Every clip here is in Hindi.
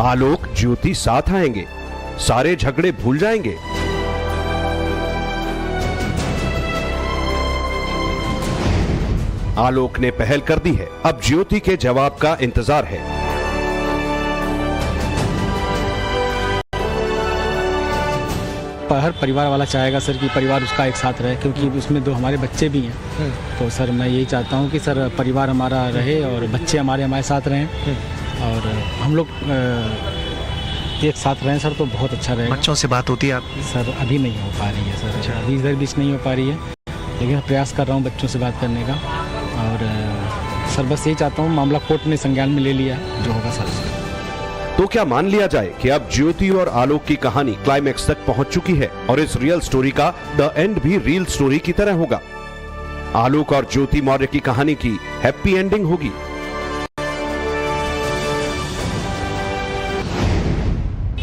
आलोक ज्योति साथ आएंगे, सारे झगड़े भूल जाएंगे। आलोक ने पहल कर दी है, अब ज्योति के जवाब का इंतजार है। हर परिवार वाला चाहेगा सर कि परिवार उसका एक साथ रहे, क्योंकि उसमें दो हमारे बच्चे भी हैं। तो सर मैं यही चाहता हूं कि सर परिवार हमारा रहे और बच्चे हमारे साथ रहें और हम लोग एक साथ रहें सर, तो बहुत अच्छा रहेगा। बच्चों से बात होती है आपकी? सर अभी नहीं हो पा रही है सर। अच्छा। अभी इधर बीच नहीं हो पा रही है, लेकिन प्रयास कर रहा हूँ बच्चों से बात करने का। और सर बस यही चाहता हूँ, मामला कोर्ट ने संज्ञान में ले लिया, जो होगा सर। तो क्या मान लिया जाए कि अब ज्योति और आलोक की कहानी क्लाइमैक्स तक पहुंच चुकी है और इस रियल स्टोरी का द एंड भी रियल स्टोरी की तरह होगा? आलोक और ज्योति मौर्य की कहानी की हैप्पी एंडिंग होगी।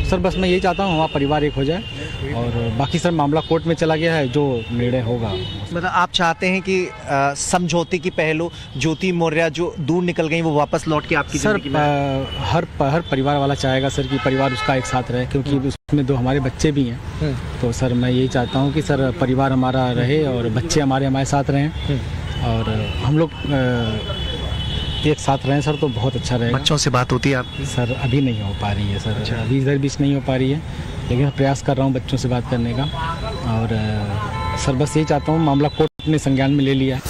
सर बस मैं यही चाहता हूँ हमारा परिवार एक हो जाए और बाकी सर मामला कोर्ट में चला गया है, जो निर्णय होगा। मतलब आप चाहते हैं कि समझौते की पहलू ज्योति मौर्य जो दूर निकल गई वो वापस लौट के आपकी सर जिंदगी में? हर परिवार वाला चाहेगा सर कि परिवार उसका एक साथ रहे, क्योंकि उसमें दो हमारे बच्चे भी हैं। तो सर मैं यही चाहता हूँ कि सर परिवार हमारा रहे और बच्चे हमारे साथ रहें और हम लोग एक साथ रहें सर, तो बहुत अच्छा रहेगा। बच्चों से बात होती है आपकी? सर अभी नहीं हो पा रही है सर। अच्छा। अभी इधर बीच नहीं हो पा रही है, लेकिन प्रयास कर रहा हूँ बच्चों से बात करने का। और सर बस यही चाहता हूँ, मामला कोर्ट ने संज्ञान में ले लिया है।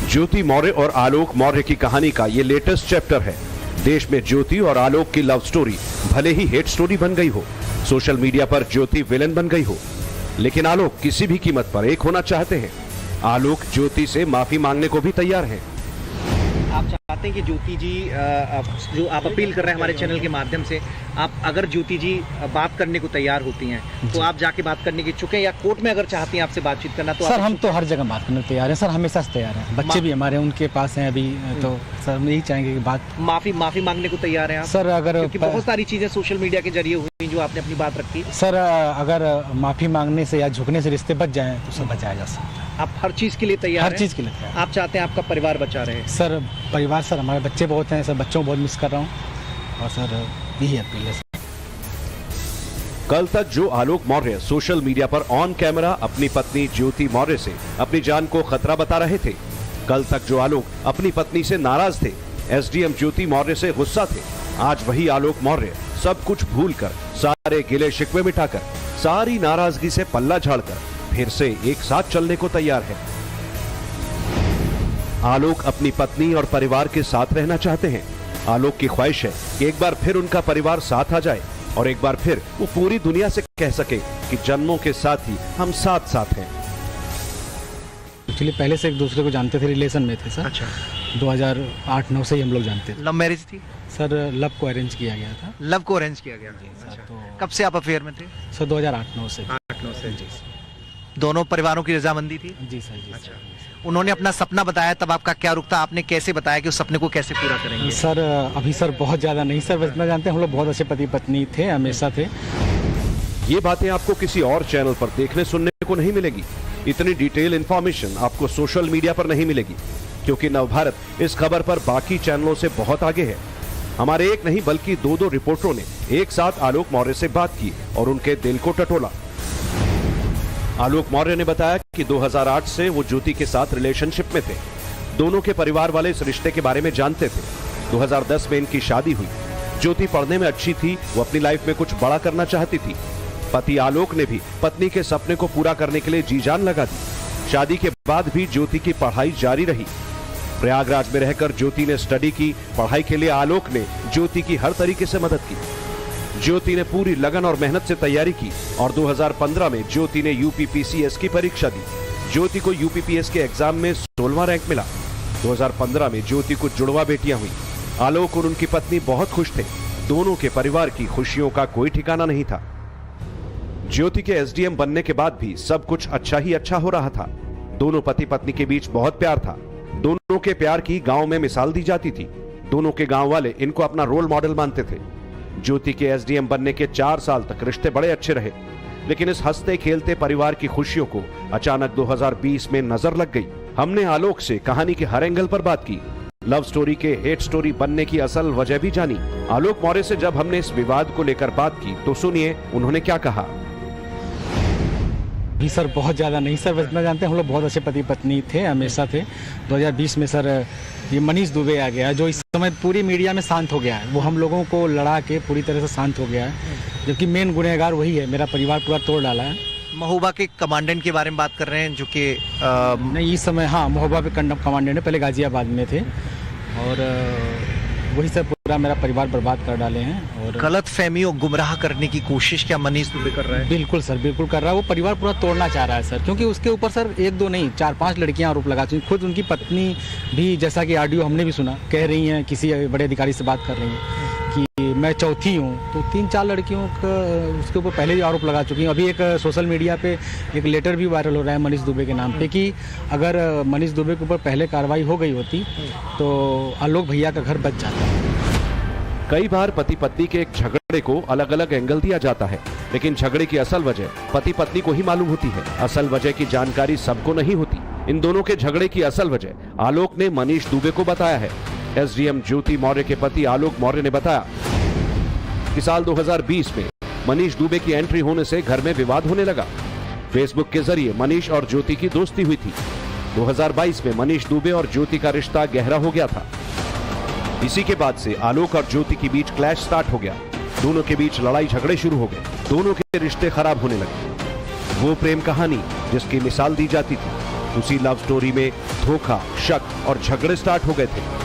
ज्योति मौर्य और आलोक मौर्य की कहानी का ये लेटेस्ट चैप्टर है। देश में ज्योति और आलोक की लव स्टोरी भले ही हेट स्टोरी बन गई हो, सोशल मीडिया पर ज्योति विलेन बन गई हो, लेकिन आलोक किसी भी कीमत पर एक होना चाहते हैं। आलोक ज्योति से माफी मांगने को भी तैयार हैं। आप चाहते हैं कि ज्योति जी जो आप अपील कर रहे हैं हमारे चैनल के माध्यम से, आप अगर ज्योति जी बात करने को तैयार होती हैं तो आप जाके बात करने की चुके हैं, या कोर्ट में अगर चाहती हैं आपसे बातचीत करना तो सर हम तो हर जगह बात करने को तैयार हैं सर, हमेशा से तैयार हैं। बच्चे भी हमारे उनके पास हैं अभी, तो सर हम यही चाहेंगे कि बात माफी मांगने को तैयार हैं आप? सर अगर क्योंकि बहुत सारी चीजें सोशल मीडिया के जरिए हुई जो आपने अपनी बात रखी। सर अगर माफी मांगने से या झुकने से रिश्ते बच जाएं तो सब बचाया जा सकता है। आप हर चीज के लिए तैयार हैं? हर चीज के लिए तैयार। आप चाहते हैं आपका परिवार बचा रहे? सर परिवार सर हमारे बच्चे बहुत हैं सर, बच्चों को बहुत मिस कर रहा हूँ और सर यही अपील है। कल तक जो आलोक मौर्य सोशल मीडिया पर ऑन कैमरा अपनी पत्नी ज्योति मौर्य से अपनी जान को खतरा बता रहे थे, कल तक जो आलोक अपनी पत्नी से नाराज थे, एसडीएम ज्योति मौर्य से गुस्सा थे, आज वही आलोक मौर्य सब कुछ भूलकर, सारे गिले शिकवे मिटाकर, सारी नाराजगी से पल्ला झाड़कर फिर से एक साथ चलने को तैयार है। आलोक अपनी पत्नी और परिवार के साथ रहना चाहते हैं। आलोक की ख्वाहिश है कि एक बार फिर उनका परिवार साथ आ जाए और एक बार फिर वो पूरी दुनिया से कह सके कि जन्मों के साथ ही हम साथ साथ हैं। एक्चुअली पहले से एक दूसरे को जानते थे, रिलेशन में थे सर। अच्छा। 2008-9 से ही हम लोग जानते थे। लव मैरिज थी? सर लव को अरेंज किया गया था। लव को अरेंज किया गया? अच्छा। तो कब से आप अफेयर में थे? सर 2008-9 से। 8-9 से। जी दोनों परिवारों की रजामंदी थी? जी सर जी। अच्छा। उन्होंने अपना सपना बताया, तब आपका क्या रुख था? आपने कैसे बताया कि उस सपने को कैसे पूरा करेंगे? सर अभी सर बहुत ज़्यादा नहीं सर, बस इतना जानते हैं हम लोग बहुत अच्छे पति पत्नी थे, हमेशा थे। ये बातें आपको किसी और चैनल पर देखने सुनने को नहीं मिलेगी। इतनी डिटेल इंफॉर्मेशन आपको सोशल मीडिया पर नहीं मिलेगी, क्योंकि नवभारत इस खबर पर बाकी चैनलों से बहुत आगे है। हमारे एक नहीं बल्कि दो रिपोर्टरों ने एक साथ आलोक मौर्य से बात की और उनके दिल को टटोला। आलोक मौर्य ने बताया कि 2008 से वो ज्योति के साथ रिलेशनशिप में थे। दोनों के परिवार वाले इस रिश्ते के बारे में जानते थे। 2010 में इनकी शादी हुई। ज्योति पढ़ने में अच्छी थी, वो अपनी लाइफ में कुछ बड़ा करना चाहती थी। पति आलोक ने भी पत्नी के सपने को पूरा करने के लिए जी जान लगा दी। शादी के बाद भी ज्योति की पढ़ाई जारी रही। प्रयागराज में रहकर ज्योति ने स्टडी की। पढ़ाई के लिए आलोक ने ज्योति की हर तरीके से मदद की। ज्योति ने पूरी लगन और मेहनत से तैयारी की और 2015 में ज्योति ने यूपीपीसीएस की परीक्षा दी। ज्योति को यूपीपीएस के एग्जाम में 16वां रैंक मिला। 2015 में ज्योति को जुड़वा बेटियां हुई। आलोक और उनकी पत्नी बहुत खुश थे। दोनों के परिवार की खुशियों का कोई ठिकाना नहीं था। ज्योति के एसडीएम बनने के बाद भी सब कुछ अच्छा ही अच्छा हो रहा था। दोनों पति पत्नी के बीच बहुत प्यार था। दोनों के प्यार की गांव में मिसाल दी जाती थी। दोनों के गांव वाले इनको अपना रोल मॉडल मानते थे। ज्योति के एसडीएम बनने के 4 साल तक रिश्ते बड़े अच्छे रहे, लेकिन इस हंसते खेलते परिवार की खुशियों को अचानक 2020 में नजर लग गई। हमने आलोक से कहानी के हर एंगल पर बात की। लव स्टोरी के हेट स्टोरी बनने की असल वजह भी जानी। आलोक मौर्य से जब हमने इस विवाद को लेकर बात की तो सुनिए उन्होंने क्या कहा। भी सर बहुत ज़्यादा नहीं सर, बस इतना जानते हैं हम लोग बहुत अच्छे पति पत्नी थे, हमेशा थे। 2020 में सर ये मनीष दुबे आ गया जो इस समय पूरी मीडिया में शांत हो गया है। वो हम लोगों को लड़ा के पूरी तरह से शांत हो गया है, जबकि मेन गुनहगार वही है। मेरा परिवार पूरा तोड़ डाला है। महोबा के कमांडेंट के बारे में बात कर रहे हैं जो कि नहीं इस समय, हाँ महोबा पे कमांडेंट है, पहले गाजियाबाद में थे और वही सर पूरा मेरा परिवार बर्बाद कर डाले हैं। और गलत फहमी और गुमराह करने की कोशिश क्या मनीष दुबे कर रहा है? बिल्कुल सर, बिल्कुल कर रहा है। वो परिवार पूरा तोड़ना चाह रहा है सर, क्योंकि उसके ऊपर सर 1-2 नहीं 4-5 लड़कियां आरोप लगा चुकी। खुद उनकी पत्नी भी, जैसा कि ऑडियो हमने भी सुना, कह रही हैं, किसी बड़े अधिकारी से बात कर रही हैं कि मैं चौथी हूँ। तो 3-4 लड़कियों का उसके ऊपर पहले ही आरोप लगा चुकी हैं। अभी एक सोशल मीडिया पे एक लेटर भी वायरल हो रहा है मनीष दुबे के नाम पे कि अगर मनीष दुबे के ऊपर पहले कार्रवाई हो गई होती तो आलोक भैया का घर बच जाता। कई बार पति पत्नी के एक झगड़े को अलग अलग एंगल दिया जाता है, लेकिन झगड़े की असल वजह पति पत्नी को ही मालूम होती है। असल वजह की जानकारी सबको नहीं होती। इन दोनों के झगड़े की असल वजह आलोक ने मनीष दुबे को बताया है। एसडीएम ज्योति मौर्य के पति आलोक मौर्य ने बताया कि साल 2020 में मनीष दुबे की एंट्री होने से घर में विवाद होने लगा। फेसबुक के जरिए मनीष और ज्योति की दोस्ती हुई थी। 2022 में मनीष दुबे और ज्योति का रिश्ता गहरा हो गया था। इसी के बाद से आलोक और ज्योति के बीच क्लैश स्टार्ट हो गया। दोनों के बीच लड़ाई झगड़े शुरू हो गए। दोनों के रिश्ते खराब होने लगे। वो प्रेम कहानी जिसकी मिसाल दी जाती थी, उसी लव स्टोरी में धोखा, शक और झगड़े स्टार्ट हो गए थे।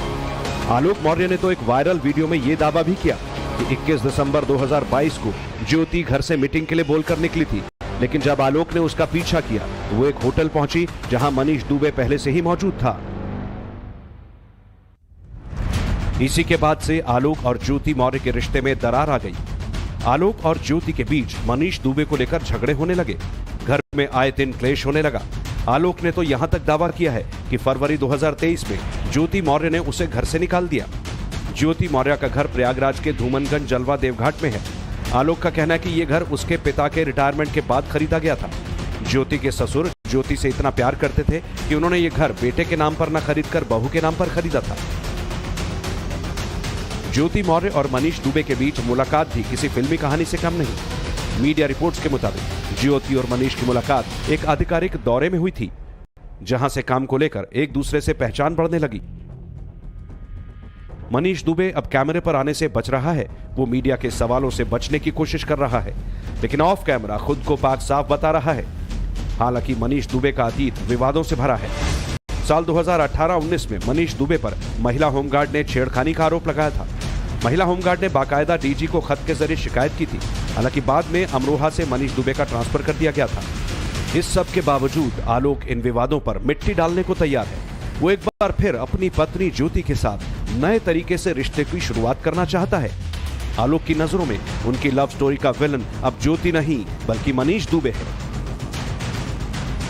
आलोक मौर्य ने तो एक वायरल वीडियो में यह दावा भी किया कि 21 दिसंबर 2022 को ज्योति घर से मीटिंग के लिए बोलकर निकली थी, लेकिन जब आलोक ने उसका पीछा किया वो एक होटल पहुंची जहां मनीष दुबे पहले से ही मौजूद था। इसी के बाद से आलोक और ज्योति मौर्य के रिश्ते में दरार आ गई। आलोक और ज्योति के बीच मनीष दुबे को लेकर झगड़े होने लगे। घर में आए दिन क्लेश होने लगा। आलोक ने तो यहां तक दावा किया है कि फरवरी 2023 में ज्योति मौर्य ने उसे घर से निकाल दिया। ज्योति मौर्य का घर प्रयागराज के धूमनगंज जलवा देवघाट में है। आलोक का कहना है कि यह घर उसके पिता के रिटायरमेंट के बाद खरीदा गया था। ज्योति के ससुर ज्योति से इतना प्यार करते थे कि उन्होंने ये घर बेटे के नाम पर न खरीदकर बहू के नाम पर खरीदा था। ज्योति मौर्य और मनीष दुबे के बीच मुलाकात भी किसी फिल्मी कहानी से कम नहीं। मीडिया रिपोर्ट्स के मुताबिक ज्योति और मनीष की मुलाकात एक आधिकारिक दौरे में हुई थी, जहां से काम को लेकर एक दूसरे से पहचान बढ़ने लगी। मनीष दुबे अब कैमरे पर आने से बच रहा है। वो मीडिया के सवालों से बचने की कोशिश कर रहा है, लेकिन ऑफ कैमरा खुद को पाक साफ बता रहा है। हालांकि मनीष दुबे का अतीत विवादों से भरा है। साल 2018-19 में मनीष दुबे पर महिला होमगार्ड ने छेड़खानी का आरोप लगाया था। महिला होमगार्ड ने बाकायदा डीजी को खत के जरिए शिकायत की थी। हालांकि बाद में अमरोहा से मनीष दुबे का ट्रांसफर कर दिया गया था। इस सब के बावजूद आलोक इन विवादों पर मिट्टी डालने को तैयार है। वो एक बार फिर अपनी पत्नी ज्योति के साथ नए तरीके से रिश्ते की शुरुआत करना चाहता है। आलोक की नजरों में उनकी लव स्टोरी का विलन अब ज्योति नहीं बल्कि मनीष दुबे है।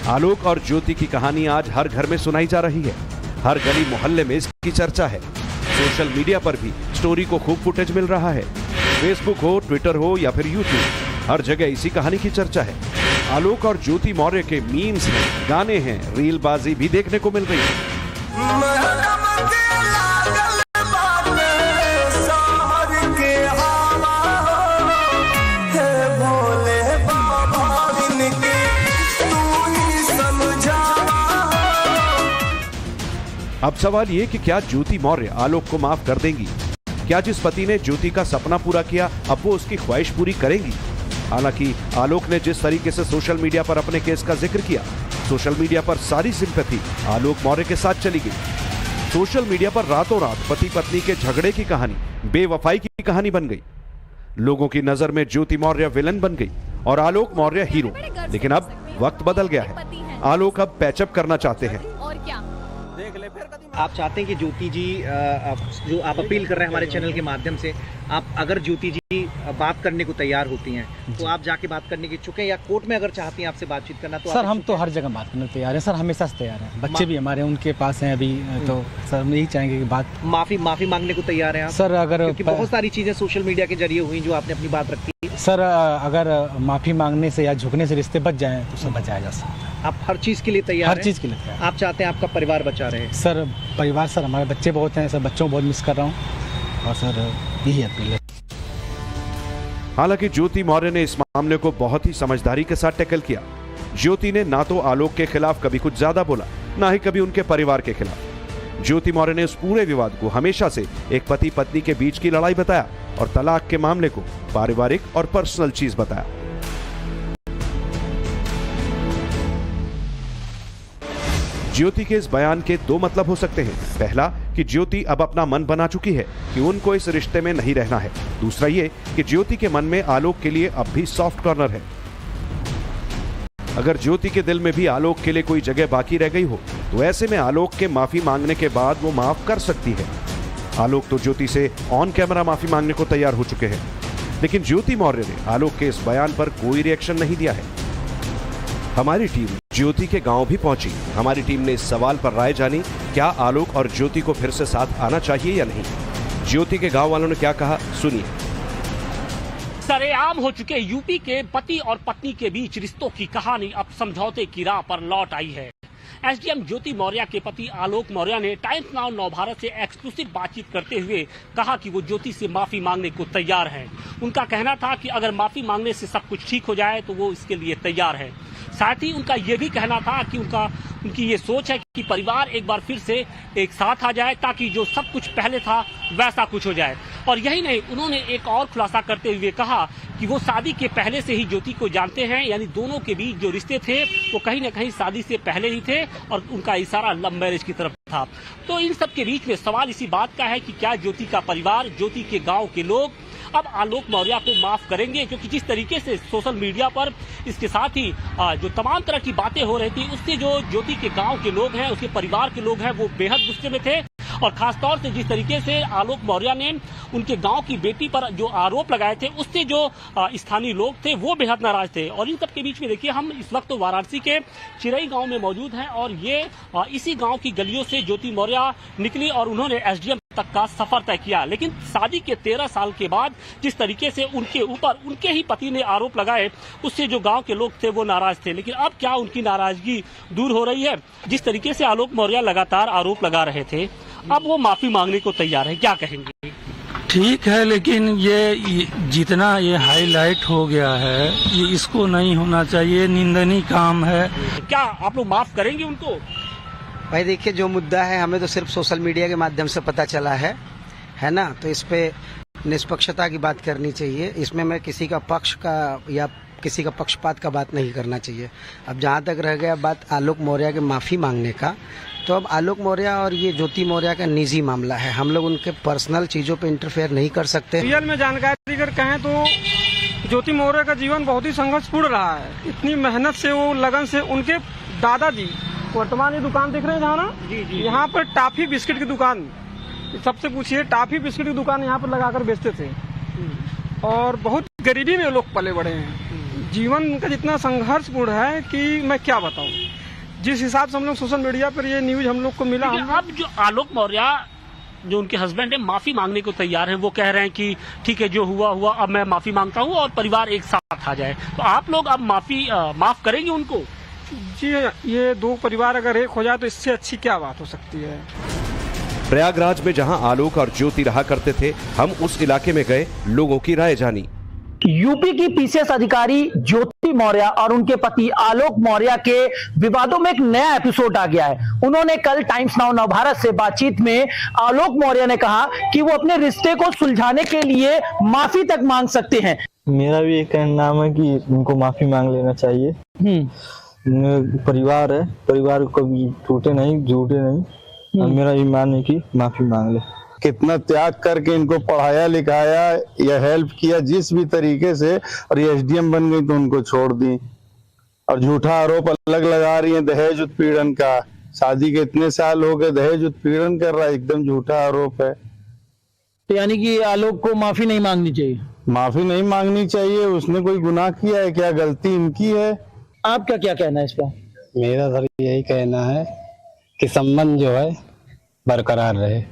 आलोक और ज्योति की कहानी आज हर घर में सुनाई जा रही है। हर गली मोहल्ले में इसकी चर्चा है। सोशल मीडिया पर भी स्टोरी को खूब फुटेज मिल रहा है। फेसबुक हो, ट्विटर हो या फिर यूट्यूब, हर जगह इसी कहानी की चर्चा है। आलोक और ज्योति मौर्य के मीम्स हैं, गाने हैं, रीलबाजी भी देखने को मिल रही है। अब सवाल ये कि क्या ज्योति मौर्य आलोक को माफ कर देंगी? क्या जिस पति ने ज्योति का सपना पूरा किया अब वो उसकी ख्वाहिश पूरी करेंगी? हालांकि आलोक ने जिस तरीके से सोशल मीडिया पर अपने केस का जिक्र किया, सोशल मीडिया पर सारी सिंपैथी आलोक मौर्य के साथ चली गई। सोशल मीडिया पर रातों रात पति पत्नी के झगड़े की कहानी बेवफाई की कहानी बन गई। लोगों की नजर में ज्योति मौर्य विलन बन गई और आलोक मौर्य हीरो। लेकिन अब वक्त बदल गया है। आलोक अब पैचअप करना चाहते हैं। आप चाहते हैं कि ज्योति जी जो आप अपील कर रहे हैं हमारे चैनल के माध्यम से, आप अगर ज्योति जी बात करने को तैयार होती हैं तो आप जाके बात करने की चुके हैं, या कोर्ट में अगर चाहती हैं आपसे बातचीत करना तो सर हम तो हर जगह बात करने को तैयार हैं सर, हमेशा से तैयार हैं। बच्चे भी हमारे उनके पास हैं अभी, तो सर हम यही चाहेंगे कि बात माफी मांगने को तैयार हैं आप सर? अगर क्योंकि बहुत सारी चीजें सोशल मीडिया के जरिए हुई जो आपने अपनी बात रखी सर, अगर माफी मांगने से या झुकने से रिश्ते बच जाएं तो सब बचाया जा सकता है। आप हर चीज़ के लिए तैयार हर हैं? चीज़ के लिए तैयार। आप चाहते हैं आपका परिवार बचा रहे? सर परिवार, सर हमारे बच्चे बहुत हैं, सर बच्चों को बहुत मिस कर रहा हूँ और सर यही अपील है। हालांकि ज्योति मौर्य ने इस मामले को बहुत ही समझदारी के साथ टैकल किया। ज्योति ने ना तो आलोक के खिलाफ कभी कुछ ज्यादा बोला, ना ही कभी उनके परिवार के खिलाफ। ज्योति मौर्य ने इस पूरे विवाद को हमेशा से एक पति पत्नी के बीच की लड़ाई बताया और तलाक के मामले को पारिवारिक और पर्सनल चीज बताया। ज्योति के इस बयान के दो मतलब हो सकते हैं। पहला कि ज्योति अब अपना मन बना चुकी है कि उनको इस रिश्ते में नहीं रहना है। दूसरा ये कि ज्योति के मन में आलोक के लिए अब भी सॉफ्ट कॉर्नर है। अगर ज्योति के दिल में भी आलोक के लिए कोई जगह बाकी रह गई हो तो ऐसे में आलोक के माफी मांगने के बाद वो माफ कर सकती है। आलोक तो ज्योति से ऑन कैमरा माफी मांगने को तैयार हो चुके हैं, लेकिन ज्योति मौर्य ने आलोक के इस बयान पर कोई रिएक्शन नहीं दिया है। हमारी टीम ज्योति के गांव भी पहुंची। हमारी टीम ने इस सवाल पर राय जानी, क्या आलोक और ज्योति को फिर से साथ आना चाहिए या नहीं। ज्योति के गांव वालों ने क्या कहा, सुनिए। सरेआम हो चुके यूपी के पति और पत्नी के बीच रिश्तों की कहानी अब समझौते की राह पर लौट आई है। एसडीएम ज्योति मौर्य के पति आलोक मौर्य ने टाइम्स नाउ नव भारत से एक्सक्लूसिव बातचीत करते हुए कहा कि वो ज्योति से माफी मांगने को तैयार हैं। उनका कहना था कि अगर माफी मांगने से सब कुछ ठीक हो जाए तो वो इसके लिए तैयार है। साथ ही उनका ये भी कहना था कि उनकी ये सोच है कि परिवार एक बार फिर से एक साथ आ जाए ताकि जो सब कुछ पहले था वैसा कुछ हो जाए। और यही नहीं, उन्होंने एक और खुलासा करते हुए कहा कि वो शादी के पहले से ही ज्योति को जानते हैं, यानी दोनों के बीच जो रिश्ते थे वो कहीं न कहीं शादी से पहले ही थे और उनका इशारा लव मैरिज की तरफ था। तो इन सब के बीच में सवाल इसी बात का है कि क्या ज्योति का परिवार, ज्योति के गाँव के लोग अब आलोक मौर्य को माफ करेंगे, क्योंकि जिस तरीके से सोशल मीडिया पर इसके साथ ही जो तमाम तरह की बातें हो रही थी उससे जो ज्योति के गांव के लोग हैं, उसके परिवार के लोग हैं, वो बेहद गुस्से में थे। और खासतौर से जिस तरीके से आलोक मौर्य ने उनके गांव की बेटी पर जो आरोप लगाए थे उससे जो स्थानीय लोग थे वो बेहद नाराज थे। और इन सब के बीच में देखिए, हम इस वक्त वाराणसी के चिरई गांव में मौजूद हैं और ये इसी गांव की गलियों से ज्योति मौर्य निकली और उन्होंने एसडीएम तक का सफर तय किया। लेकिन शादी के 13 साल के बाद जिस तरीके से उनके ऊपर उनके ही पति ने आरोप लगाए उससे जो गांव के लोग थे वो नाराज थे। लेकिन अब क्या उनकी नाराजगी दूर हो रही है? जिस तरीके से आलोक मौर्य लगातार आरोप लगा रहे थे, अब वो माफी मांगने को तैयार है, क्या कहेंगे? ठीक है, लेकिन ये जितना ये हाईलाइट हो गया है ये इसको नहीं होना चाहिए, निंदनीय काम है। क्या आप लोग माफ करेंगे उनको? भाई देखिए, जो मुद्दा है हमें तो सिर्फ सोशल मीडिया के माध्यम से पता चला है ना, तो इस पे निष्पक्षता की बात करनी चाहिए। इसमें मैं किसी का पक्ष का या किसी का पक्षपात का बात नहीं करना चाहिए। अब जहाँ तक रह गया बात आलोक मौर्य के माफ़ी मांगने का, तो अब आलोक मौर्य और ये ज्योति मौर्य का निजी मामला है, हम लोग उनके पर्सनल चीज़ों पे इंटरफेयर नहीं कर सकते। रियल में जानकारी अगर कहें तो ज्योति मौर्य का जीवन बहुत ही संघर्षपूर्ण रहा है। इतनी मेहनत से, वो लगन से, उनके दादाजी वर्तमान ये दुकान देख रहे हैं जहाँ ना, यहाँ पर टाफी बिस्किट की दुकान, सबसे पूछिए, टाफी बिस्किट की दुकान यहाँ पर लगाकर बेचते थे और बहुत गरीबी में लोग पले बड़े हैं। जीवन उनका जितना संघर्षपूर्ण है कि मैं क्या बताऊं। जिस हिसाब से हम लोग सोशल मीडिया पर ये न्यूज हम लोग को मिला, अब जो आलोक मौर्य जो उनके हस्बैंड है माफी मांगने को तैयार हैं, वो कह रहे हैं कि ठीक है, जो हुआ हुआ, अब मैं माफी मांगता हूँ और परिवार एक साथ आ जाए। तो आप लोग अब माफ करेंगे उनको? जी, ये दो परिवार अगर एक हो जाए तो इससे अच्छी क्या बात हो सकती है। प्रयागराज में जहां आलोक और ज्योति रहा करते थे, हम उस इलाके में गए, लोगों की राय जानी। यूपी की पीसीएस अधिकारी ज्योति मौर्य और उनके पति आलोक मौर्य के विवादों में एक नया एपिसोड आ गया है। उन्होंने कल टाइम्स नाउ नव भारत से बातचीत में आलोक मौर्य ने कहा कि वो अपने रिश्ते को सुलझाने के लिए माफी तक मांग सकते हैं। मेरा भी एक कहना है कि उनको माफी मांग लेना चाहिए। परिवार है, परिवार को कभी टूटे नहीं, झूठे नहीं, और मेरा ईमान है कि माफी मांग ले। कितना त्याग करके इनको पढ़ाया लिखाया या हेल्प किया जिस भी तरीके से, और ये एसडीएम बन गई तो उनको छोड़ दी और झूठा आरोप अलग लगा रही है दहेज उत्पीड़न का। शादी के इतने साल हो गए, दहेज उत्पीड़न कर रहा है, एकदम झूठा आरोप है। तो यानी कि आलोक को माफी नहीं मांगनी चाहिए? माफी नहीं मांगनी चाहिए, उसने कोई गुनाह किया है क्या? गलती इनकी है। आपका क्या कहना है इस पर? मेरा सर यही कहना है कि संबंध जो है बरकरार रहे।